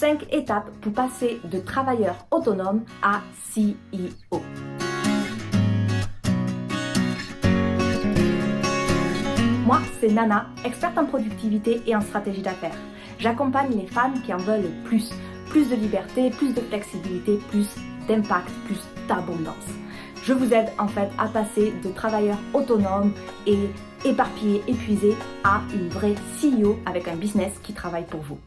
5 étapes pour passer de travailleur autonome à CEO. Moi, c'est Nana, experte en productivité et en stratégie d'affaires. J'accompagne les femmes qui en veulent plus. Plus de liberté, plus de flexibilité, plus d'impact, plus d'abondance. Je vous aide en fait à passer de travailleur autonome et éparpillé, épuisé à une vraie CEO avec un business qui travaille pour vous.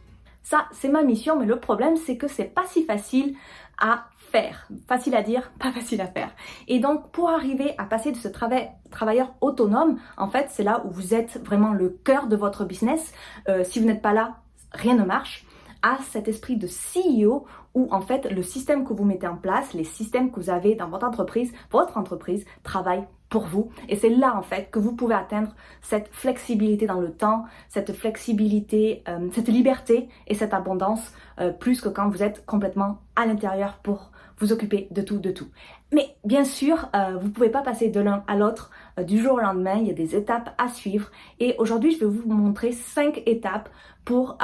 Ça, c'est ma mission, mais le problème, c'est que c'est pas si facile à faire. Facile à dire, pas facile à faire. Et donc, pour arriver à passer de ce travailleur autonome, en fait, c'est là où vous êtes vraiment le cœur de votre business. Si vous n'êtes pas là, rien ne marche. À cet esprit de CEO où en fait le système que vous mettez en place, les systèmes que vous avez dans votre entreprise travaille pour vous. Et c'est là en fait que vous pouvez atteindre cette flexibilité dans le temps, cette flexibilité, cette liberté et cette abondance plus que quand vous êtes complètement à l'intérieur pour vous occuper de tout. Mais bien sûr, vous ne pouvez pas passer de l'un à l'autre du jour au lendemain, il y a des étapes à suivre. Et aujourd'hui, je vais vous montrer 5 étapes pour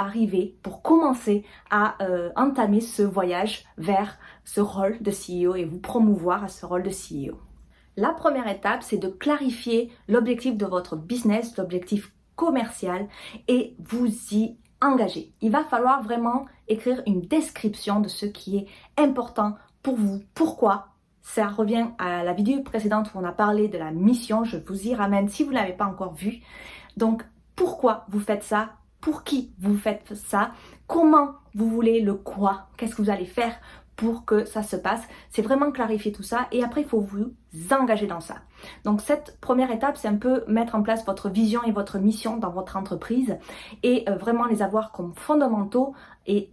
commencer à entamer ce voyage vers ce rôle de CEO et vous promouvoir à ce rôle de CEO. La première étape, c'est de clarifier l'objectif de votre business, l'objectif commercial et vous y engager. Il va falloir vraiment écrire une description de ce qui est important pour vous. Pourquoi? Ça revient à la vidéo précédente où on a parlé de la mission. Je vous y ramène si vous ne l'avez pas encore vu. Donc, pourquoi vous faites ça? Pour qui vous faites ça? Comment vous voulez le quoi? Qu'est-ce que vous allez faire pour que ça se passe? C'est vraiment clarifier tout ça et après il faut vous engager dans ça. Donc cette première étape, c'est un peu mettre en place votre vision et votre mission dans votre entreprise et vraiment les avoir comme fondamentaux et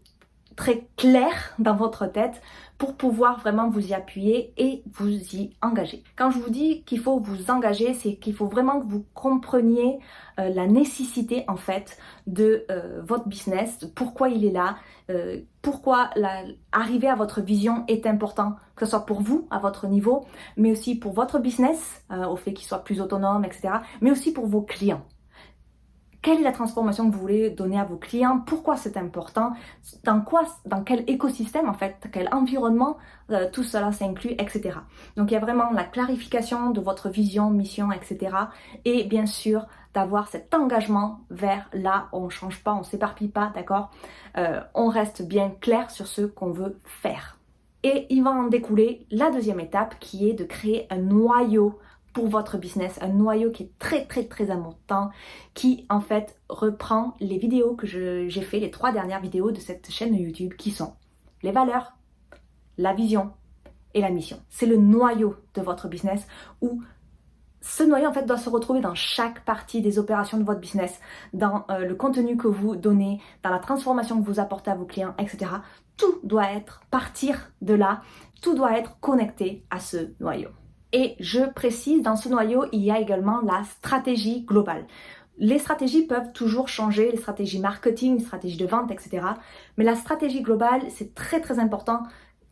très clairs dans votre tête pour pouvoir vraiment vous y appuyer et vous y engager. Quand je vous dis qu'il faut vous engager, c'est qu'il faut vraiment que vous compreniez la nécessité en fait de votre business, de pourquoi il est là, pourquoi arriver à votre vision est important, que ce soit pour vous à votre niveau, mais aussi pour votre business, au fait qu'il soit plus autonome, etc., mais aussi pour vos clients. Quelle est la transformation que vous voulez donner à vos clients? Pourquoi c'est important? Dans quel écosystème en fait, quel environnement tout cela s'inclut, etc. Donc il y a vraiment la clarification de votre vision, mission, etc. Et bien sûr d'avoir cet engagement vers là, on ne change pas, on ne s'éparpille pas, d'accord? On reste bien clair sur ce qu'on veut faire. Et il va en découler la deuxième étape qui est de créer un noyau pour votre business, un noyau qui est très important, qui en fait reprend les vidéos que j'ai fait, les 3 dernières vidéos de cette chaîne YouTube qui sont les valeurs, la vision et la mission. C'est le noyau de votre business où ce noyau en fait doit se retrouver dans chaque partie des opérations de votre business, dans le contenu que vous donnez, dans la transformation que vous apportez à vos clients, etc. Tout doit partir de là, tout doit être connecté à ce noyau. Et je précise, dans ce noyau, il y a également la stratégie globale. Les stratégies peuvent toujours changer, les stratégies marketing, les stratégies de vente, etc. Mais la stratégie globale, c'est très important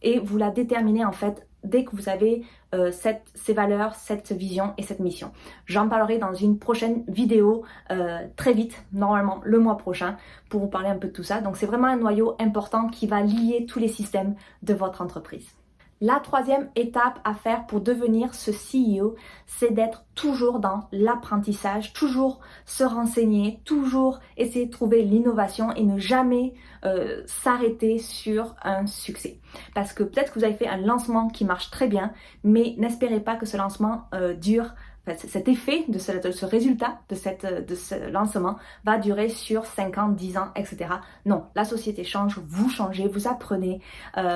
et vous la déterminez en fait dès que vous avez ces valeurs, cette vision et cette mission. J'en parlerai dans une prochaine vidéo très vite, normalement le mois prochain, pour vous parler un peu de tout ça. Donc c'est vraiment un noyau important qui va lier tous les systèmes de votre entreprise. La troisième étape à faire pour devenir ce CEO, c'est d'être toujours dans l'apprentissage, toujours se renseigner, toujours essayer de trouver l'innovation et ne jamais s'arrêter sur un succès. Parce que peut-être que vous avez fait un lancement qui marche très bien, mais n'espérez pas que ce lancement dure. Cet effet de ce résultat, de ce lancement va durer sur 5 ans, 10 ans, etc. Non, la société change, vous changez, vous apprenez,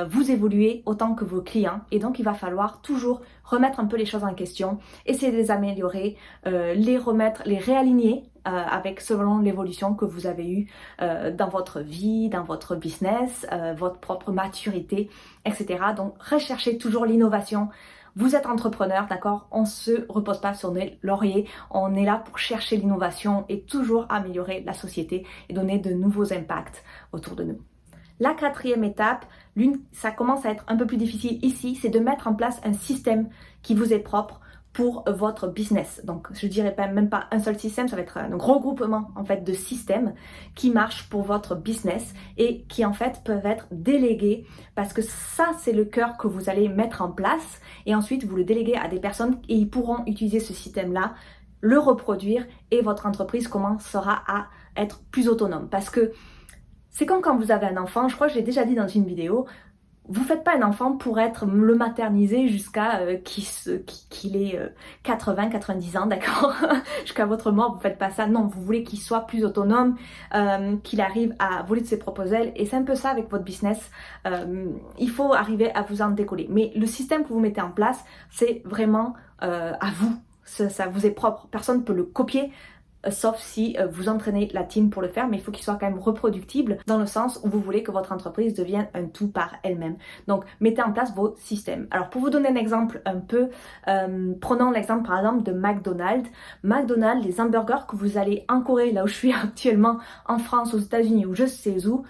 vous évoluez autant que vos clients. Et donc, il va falloir toujours remettre un peu les choses en question, essayer de les améliorer, les réaligner avec selon l'évolution que vous avez eue dans votre vie, dans votre business, votre propre maturité, etc. Donc, recherchez toujours l'innovation. Vous êtes entrepreneur, d'accord? On ne se repose pas sur nos lauriers. On est là pour chercher l'innovation et toujours améliorer la société et donner de nouveaux impacts autour de nous. La quatrième étape, ça commence à être un peu plus difficile ici, c'est de mettre en place un système qui vous est propre pour votre business. Donc je dirais même pas un seul système, ça va être un gros groupement en fait de systèmes qui marchent pour votre business et qui en fait peuvent être délégués, parce que ça c'est le cœur que vous allez mettre en place, et ensuite vous le déléguez à des personnes et ils pourront utiliser ce système-là, le reproduire, et votre entreprise commencera à être plus autonome. Parce que c'est comme quand vous avez un enfant, je crois que je l'ai déjà dit dans une vidéo, vous faites pas un enfant pour le materniser jusqu'à qu'il ait 80, 90 ans, d'accord? Jusqu'à votre mort, vous faites pas ça. Non, vous voulez qu'il soit plus autonome, qu'il arrive à voler de ses propres ailes. Et c'est un peu ça avec votre business. Il faut arriver à vous en décoller. Mais le système que vous mettez en place, c'est vraiment à vous. Ça vous est propre. Personne ne peut le copier. Sauf si vous entraînez la team pour le faire, mais il faut qu'il soit quand même reproductible dans le sens où vous voulez que votre entreprise devienne un tout par elle-même. Donc mettez en place vos systèmes. Alors pour vous donner un exemple un peu, prenons l'exemple par exemple de McDonald's. McDonald's, les hamburgers que vous allez en Corée, là où je suis actuellement, en France, aux États-Unis ou je sais où,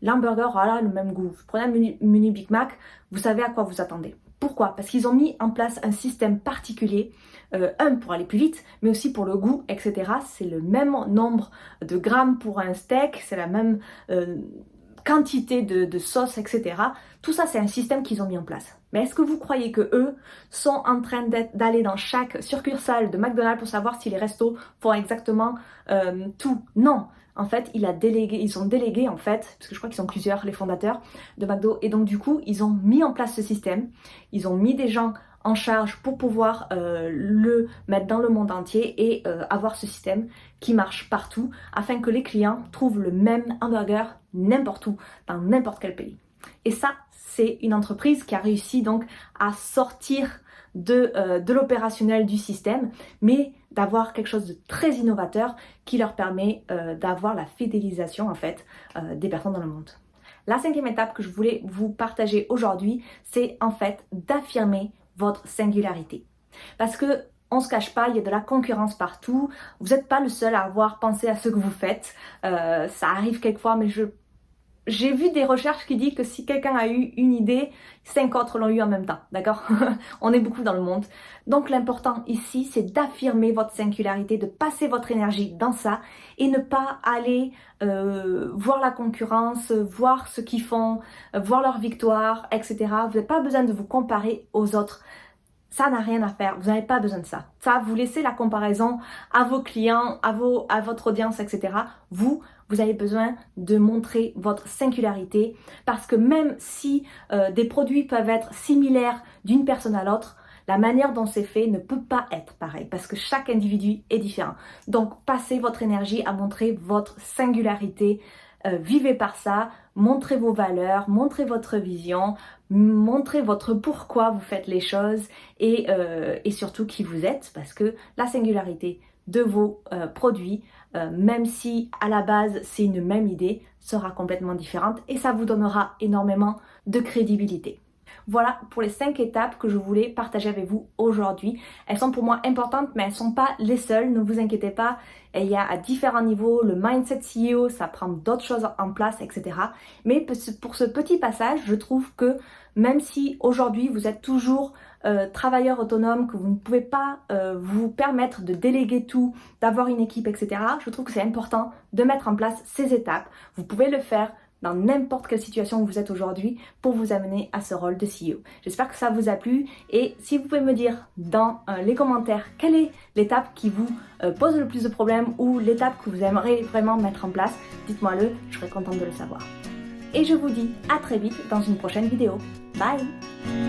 l'hamburger a le même goût. Vous prenez un menu Big Mac, vous savez à quoi vous attendez. Pourquoi? Parce qu'ils ont mis en place un système particulier, pour aller plus vite, mais aussi pour le goût, etc. C'est le même nombre de grammes pour un steak, c'est la même quantité de sauce, etc. Tout ça, c'est un système qu'ils ont mis en place. Mais est-ce que vous croyez que eux sont en train d'aller dans chaque succursale de McDonald's pour savoir si les restos font exactement tout? Non. En fait, ils ont délégué en fait, parce que je crois qu'ils sont plusieurs, les fondateurs de McDo, et donc du coup, ils ont mis en place ce système, ils ont mis des gens en charge pour pouvoir le mettre dans le monde entier et avoir ce système qui marche partout, afin que les clients trouvent le même hamburger n'importe où, dans n'importe quel pays. Et ça, c'est une entreprise qui a réussi donc à sortir de l'opérationnel du système, mais d'avoir quelque chose de très innovateur qui leur permet d'avoir la fidélisation en fait des personnes dans le monde. La 5e étape que je voulais vous partager aujourd'hui, c'est en fait d'affirmer votre singularité. Parce que on se cache pas, il y a de la concurrence partout, vous n'êtes pas le seul à avoir pensé à ce que vous faites, ça arrive quelquefois, mais j'ai vu des recherches qui disent que si quelqu'un a eu une idée, 5 autres l'ont eu en même temps, d'accord? On est beaucoup dans le monde. Donc l'important ici, c'est d'affirmer votre singularité, de passer votre énergie dans ça et ne pas aller voir la concurrence, voir ce qu'ils font, voir leur victoire, etc. Vous n'avez pas besoin de vous comparer aux autres. Ça n'a rien à faire, vous n'avez pas besoin de ça. Ça, vous laissez la comparaison à vos clients, à votre audience, etc. Vous avez besoin de montrer votre singularité, parce que même si des produits peuvent être similaires d'une personne à l'autre, la manière dont c'est fait ne peut pas être pareil, parce que chaque individu est différent. Donc, passez votre énergie à montrer votre singularité, vivez par ça, montrez vos valeurs, montrez votre vision, montrez votre pourquoi vous faites les choses et surtout qui vous êtes, parce que la singularité de vos produits, même si à la base c'est une même idée, sera complètement différente et ça vous donnera énormément de crédibilité. Voilà pour les 5 étapes que je voulais partager avec vous aujourd'hui. Elles sont pour moi importantes, mais elles ne sont pas les seules, ne vous inquiétez pas. Il y a à différents niveaux, le mindset CEO, ça prend d'autres choses en place, etc. Mais pour ce petit passage, je trouve que même si aujourd'hui vous êtes toujours travailleur autonome, que vous ne pouvez pas vous permettre de déléguer tout, d'avoir une équipe, etc., je trouve que c'est important de mettre en place ces étapes. Vous pouvez le faire dans n'importe quelle situation où vous êtes aujourd'hui pour vous amener à ce rôle de CEO. J'espère que ça vous a plu et si vous pouvez me dire dans les commentaires quelle est l'étape qui vous pose le plus de problèmes ou l'étape que vous aimeriez vraiment mettre en place, dites-moi-le, je serai contente de le savoir. Et je vous dis à très vite dans une prochaine vidéo. Bye!